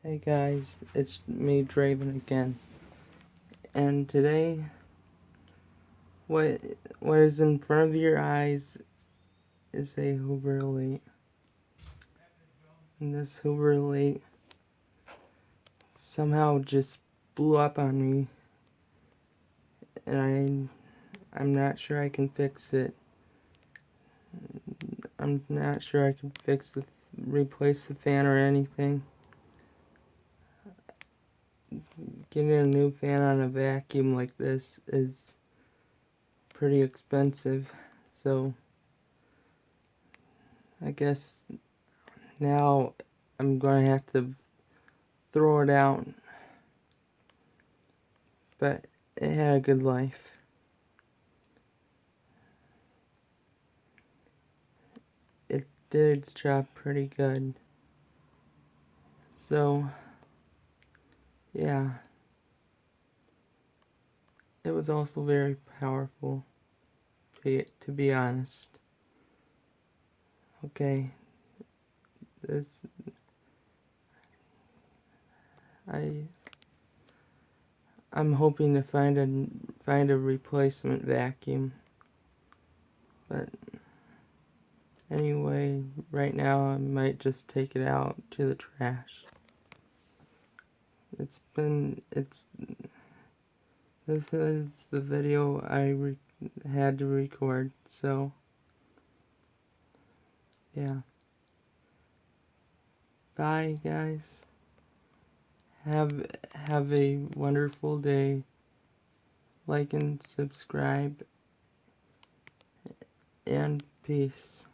Hey guys, it's me, Draven again, and today, what is in front of your eyes is a Hoover Elite, and this Hoover Elite somehow just blew up on me, and I'm not sure I can fix it. I'm not sure I can replace the fan or anything. Getting a new fan on a vacuum like this is pretty expensive, so I guess now I'm gonna have to throw it out, but it had a good life. It did its job pretty good. So, yeah. It was also very powerful, to be honest. Okay, this, I'm hoping to find a replacement vacuum, but anyway, right now I might just take it out to the trash. This is the video I had to record, so yeah. Bye guys. Have a wonderful day. Like and subscribe, and peace.